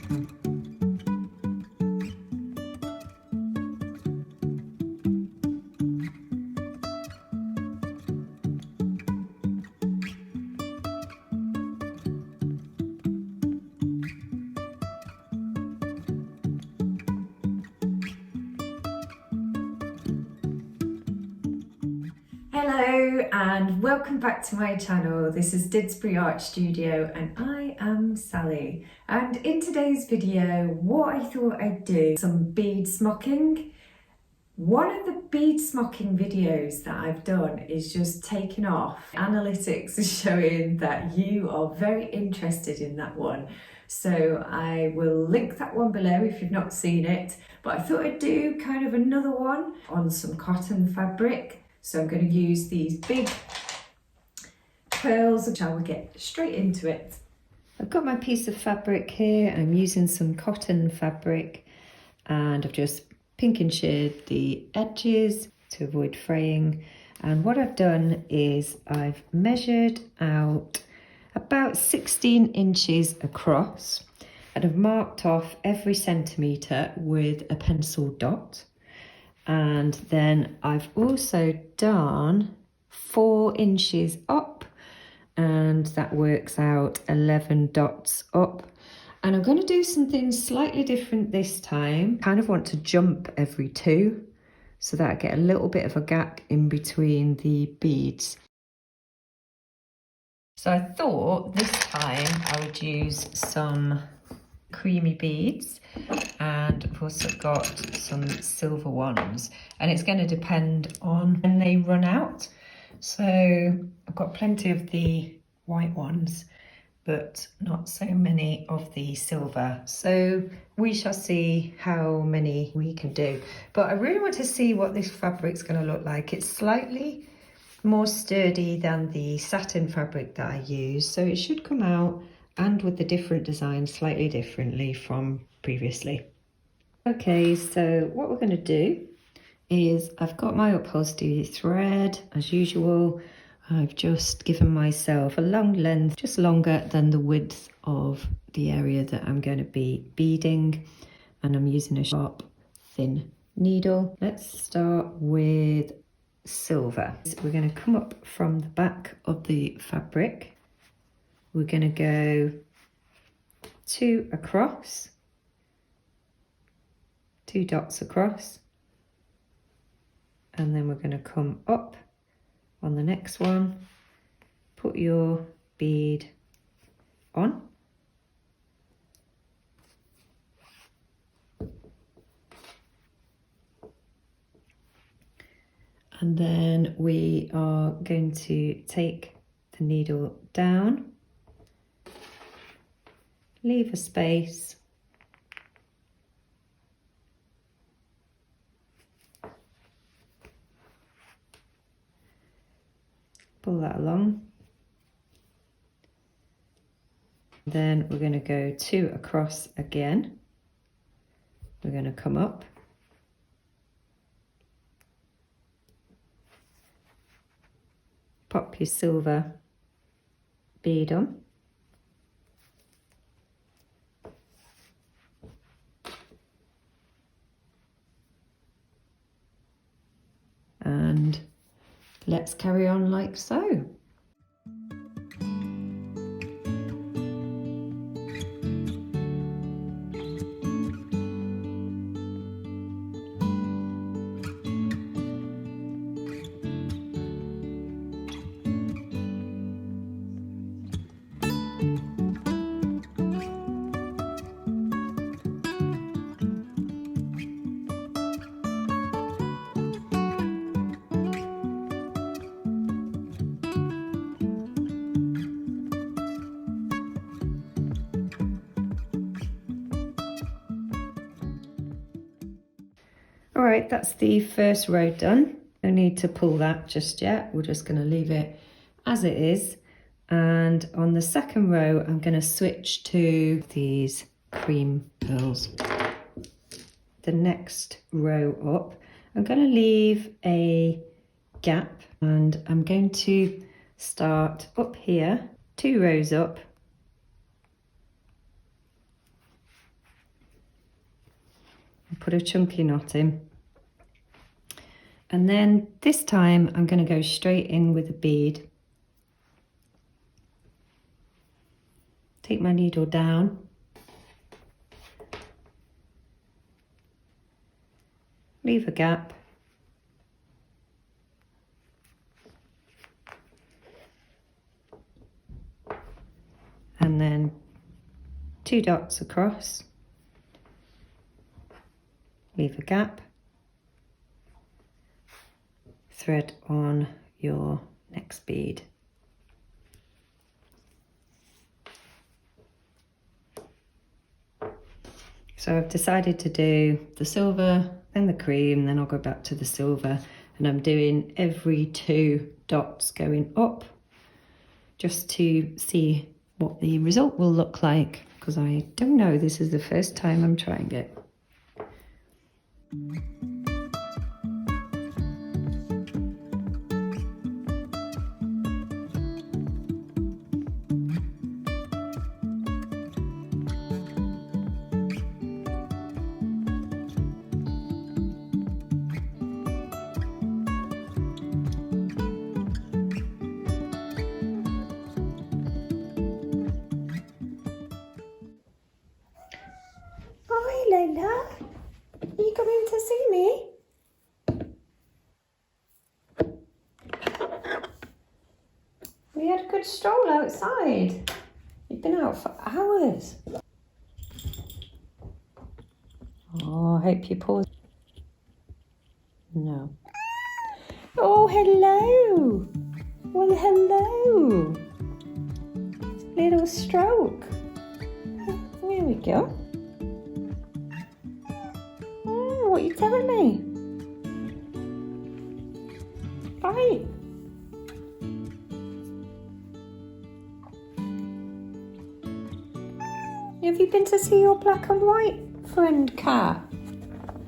Hello and welcome back to my channel. This is Didsbury Art Studio and I am Sally. And in today's video, what I thought I'd do, some bead smocking. One of the bead smocking videos that I've done is just taken off. Analytics is showing that you are very interested in that one. So I will link that one below if you've not seen it. But I thought I'd do kind of another one on some cotton fabric. So I'm going to use these big pearls. Shall we get straight into it? I've got my piece of fabric here. I'm using some cotton fabric and I've just pink and shaded the edges to avoid fraying. And what I've done is I've measured out about 16 inches across and I've marked off every centimetre with a pencil dot. And then I've also done 4 inches up and that works out 11 dots up. And I'm going to do some things slightly different this time. Kind of want to jump every 2 so that I get a little bit of a gap in between the beads. So I thought this time I would use some creamy beads, and I've also got some silver ones, and it's going to depend on when they run out. So I've got plenty of the white ones but not so many of the silver, so we shall see how many we can do. But I really want to see what this fabric's going to look like. It's slightly more sturdy than the satin fabric that I use, so it should come out and with the different designs slightly differently from previously. Okay, so what we're going to do is I've got my upholstery thread as usual. I've just given myself a long length, just longer than the width of the area that I'm going to be beading, and I'm using a sharp thin needle. Let's start with silver. So we're going to come up from the back of the fabric. We're going to go 2 across, 2 dots across, and then we're going to come up on the next one, put your bead on, and then we are going to take the needle down, leave a space, pull that along, then we're going to go 2 across again. We're going to come up, pop your silver bead on, and let's carry on like so. All right, that's the first row done. No need to pull that just yet. We're just going to leave it as it is. And on the second row, I'm going to switch to these cream pearls. The next row up, I'm going to leave a gap and I'm going to start up here, 2 rows up, put a chunky knot in. And then this time I'm going to go straight in with a bead. Take my needle down. Leave a gap. And then 2 dots across. Leave a gap. Thread on your next bead. So I've decided to do the silver, then the cream, then I'll go back to the silver, and I'm doing every 2 dots going up just to see what the result will look like, because I don't know, this is the first time I'm trying it. Hi Layla, are you coming to see me? We had a good stroll outside. You've been out for hours. Oh, I hope you paused. No. Oh, hello. Well, hello. Little stroke. There we go. What are you telling me? Right. Have you been to see your black and white friend, Kat?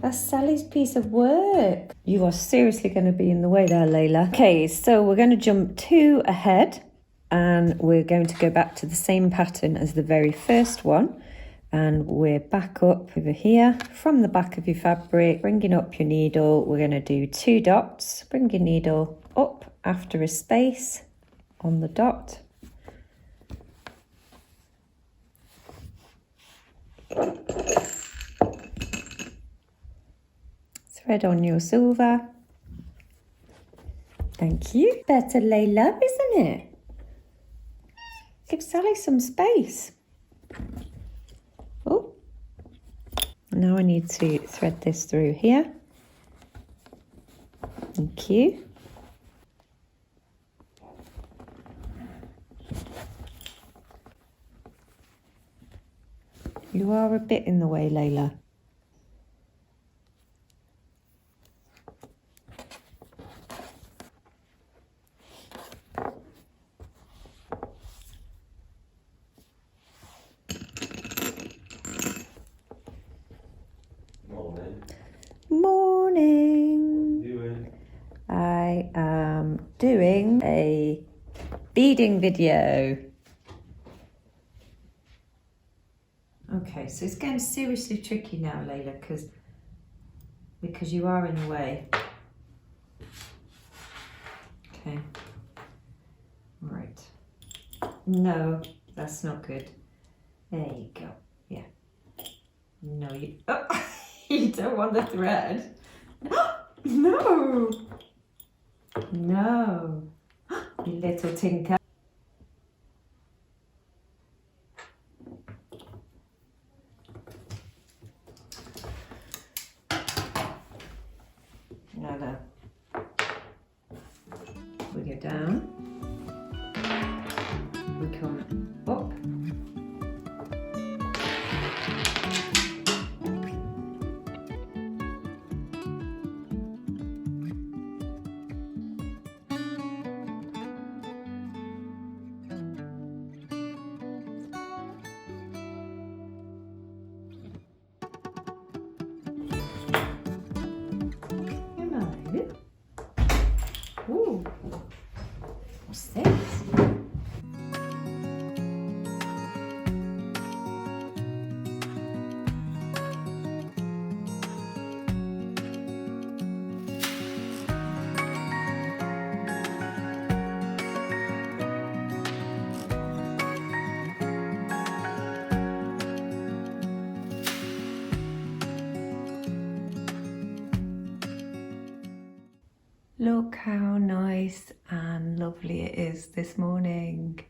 That's Sally's piece of work. You are seriously going to be in the way there, Layla. Okay, so we're going to jump 2 ahead and we're going to go back to the same pattern as the very first one. And we're back up over here from the back of your fabric, bringing up your needle. We're going to do 2 dots. Bring your needle up after a space on the dot. Thread on your silver. Thank you. Better Layla, isn't it? Give Sally some space. Oh, now I need to thread this through here. Thank you. You are a bit in the way, Layla. Morning. I am doing a beading video. Okay, so it's getting seriously tricky now, Layla, because you are in the way. Okay. Right. No, that's not good. There you go. Yeah. No, you... Oh, you don't want the thread. No. No. You little tinker. Now we go down. We come up. Look how nice and lovely it is this morning.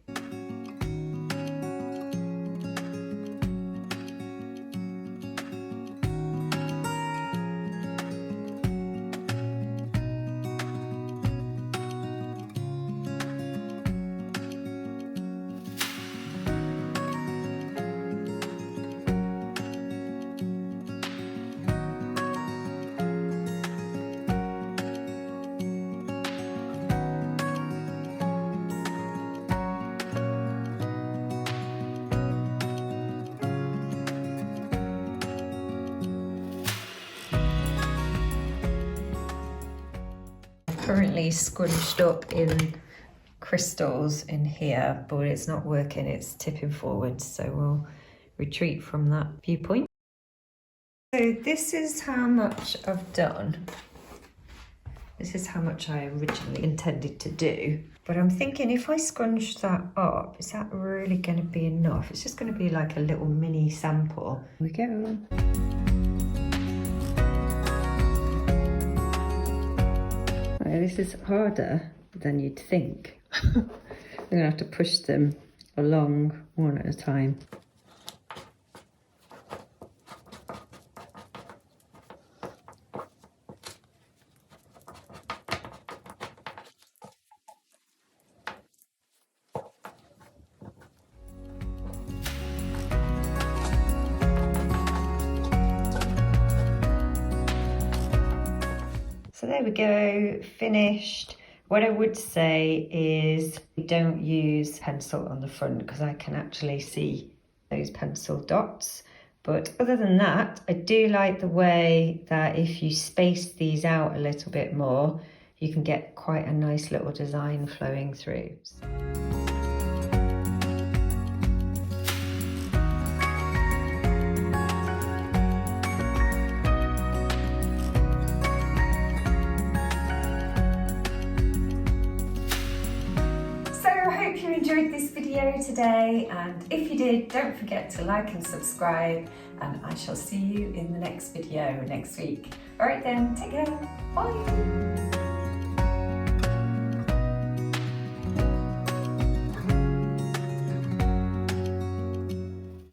Currently scrunched up in crystals in here, but it's not working, it's tipping forward, so we'll retreat from that viewpoint. So this is how much I've done. This is how much I originally intended to do, but I'm thinking if I scrunch that up, is that really going to be enough? It's just going to be like a little mini sample. Here we go. This is harder than you'd think. I'm going to have to push them along one at a time. So there we go, finished. What I would say is don't use pencil on the front because I can actually see those pencil dots. But other than that, I do like the way that if you space these out a little bit more, you can get quite a nice little design flowing through. Enjoyed this video today, and if you did, don't forget to like and subscribe, and I shall see you in the next video next week. All right then, take care, bye.